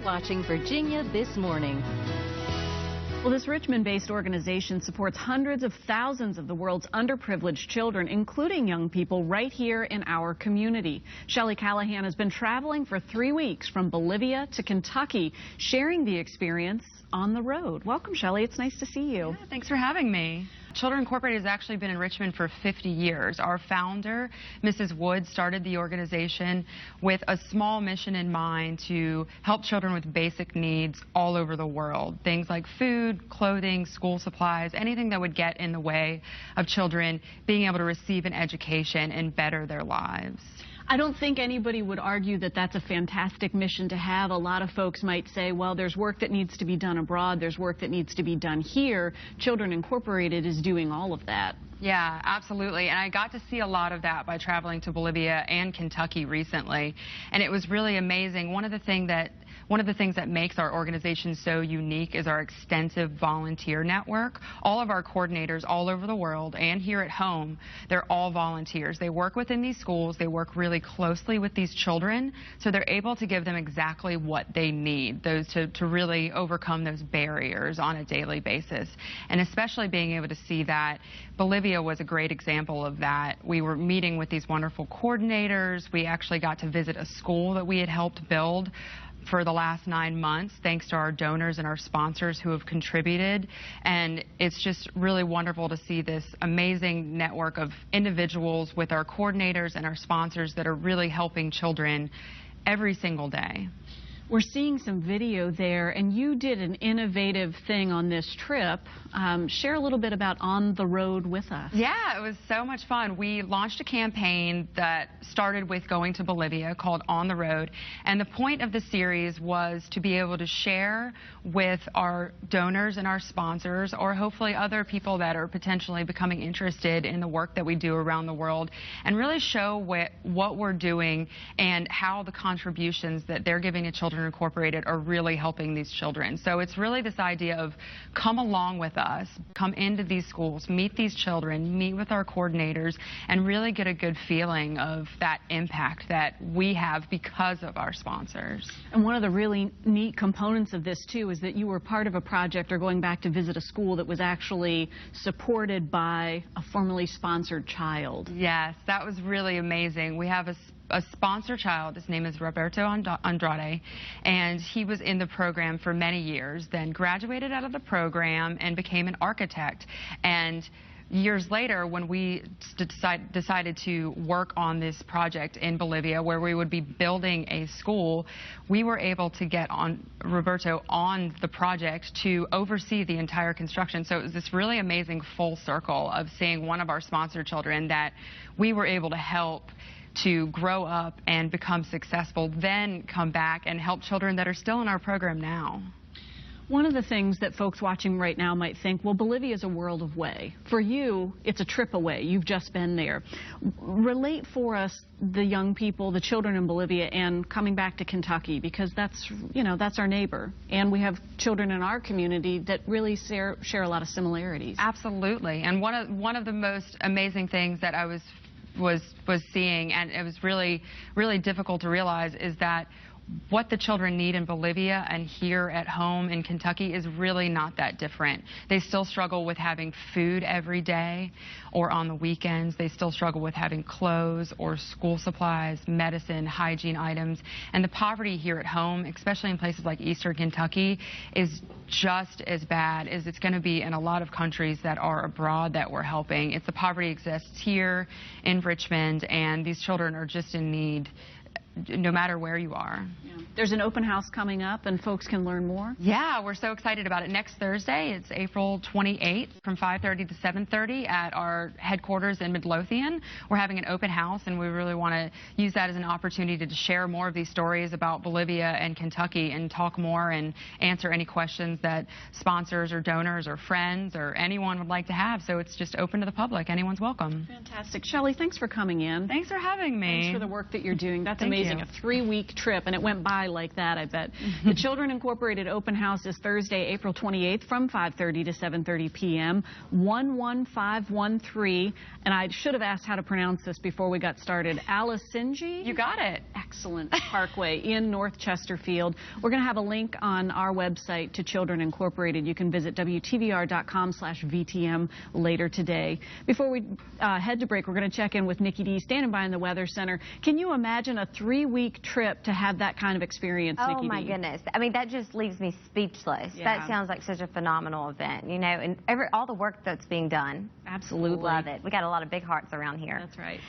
watching Virginia This Morning. Well, this Richmond-based organization supports hundreds of thousands of the world's underprivileged children, including young people right here in our community. Shelley Callahan has been traveling for 3 weeks from Bolivia to Kentucky, sharing the experience on the road. Welcome, Shelley. It's nice to see you. Yeah, thanks for having me. Children Incorporated has actually been in Richmond for 50 years. Our founder, Mrs. Wood, started the organization with a small mission in mind to help children with basic needs all over the world. Things like food, clothing, school supplies, anything that would get in the way of children being able to receive an education and better their lives. I don't think anybody would argue that that's a fantastic mission to have. A lot of folks might say, well, there's work that needs to be done abroad, there's work that needs to be done here. Children Incorporated is doing all of that. Yeah, absolutely. And I got to see a lot of that by traveling to Bolivia and Kentucky recently. And it was really amazing. One of the things that makes our organization so unique is our extensive volunteer network. All of our coordinators all over the world and here at home, they're all volunteers. They work within these schools. They work really closely with these children, so they're able to give them exactly what they need, to really overcome those barriers on a daily basis. And especially being able to see that Bolivia was a great example of that. We were meeting with these wonderful coordinators. We actually got to visit a school that we had helped build for the last 9 months, thanks to our donors and our sponsors who have contributed. And it's just really wonderful to see this amazing network of individuals with our coordinators and our sponsors that are really helping children every single day. We're seeing some video there, and you did an innovative thing on this trip. Share a little bit about On the Road with us. Yeah, it was so much fun. We launched a campaign that started with going to Bolivia called On the Road, and the point of the series was to be able to share with our donors and our sponsors, or hopefully other people that are potentially becoming interested in the work that we do around the world, and really show what we're doing and how the contributions that they're giving to Children Incorporated are really helping these children. So it's really this idea of come along with us, come into these schools, meet these children, meet with our coordinators, and really get a good feeling of that impact that we have because of our sponsors. And one of the really neat components of this too is that you were part of a project, or going back to visit a school that was actually supported by a formerly sponsored child. Yes, that was really amazing. We have a sponsor child. His name is Roberto Andrade, and he was in the program for many years, then graduated out of the program and became an architect. And years later, when we decided to work on this project in Bolivia, where we would be building a school, we were able to get Roberto on the project to oversee the entire construction. So it was this really amazing full circle of seeing one of our sponsor children that we were able to help to grow up and become successful, then come back and help children that are still in our program now. One of the things that folks watching right now might think, well, Bolivia is a world away. For you, it's a trip away. You've just been there. Relate for us the young people, the children in Bolivia, and coming back to Kentucky, because that's, that's our neighbor. And we have children in our community that really share a lot of similarities. Absolutely. And one of the most amazing things that I was seeing, and it was really difficult to realize, is that what the children need in Bolivia and here at home in Kentucky is really not that different. They still struggle with having food every day or on the weekends. They still struggle with having clothes or school supplies, medicine, hygiene items. And the poverty here at home, especially in places like Eastern Kentucky, is just as bad as it's going to be in a lot of countries that are abroad that we're helping. The poverty exists here in Richmond, and these children are just in need no matter where you are. Yeah. There's an open house coming up, and folks can learn more. Yeah, we're so excited about it. Next Thursday, it's April 28th from 5:30 to 7:30 at our headquarters in Midlothian. We're having an open house, and we really want to use that as an opportunity to share more of these stories about Bolivia and Kentucky and talk more and answer any questions that sponsors or donors or friends or anyone would like to have. So it's just open to the public. Anyone's welcome. Fantastic. Shelley, thanks for coming in. Thanks for having me. Thanks for the work that you're doing. That's amazing. A 3-week trip, and it went by like that, I bet. The Children Incorporated open house is Thursday, April 28th from 5:30 to 7:30 p.m. 11513, and I should have asked how to pronounce this before we got started. Alicinji? You got it. Excellent. excellent parkway in North Chesterfield. We're going to have a link on our website to Children Incorporated. You can visit WTVR.com/VTM later today. Before we head to break, we're going to check in with Nikki D, standing by in the Weather Center. Can you imagine a 3-week trip to have that kind of experience, Nikki D? Oh, my goodness. I mean, that just leaves me speechless. Yeah. That sounds like such a phenomenal event, you know, and all the work that's being done. Absolutely. Love it. We got a lot of big hearts around here. That's right.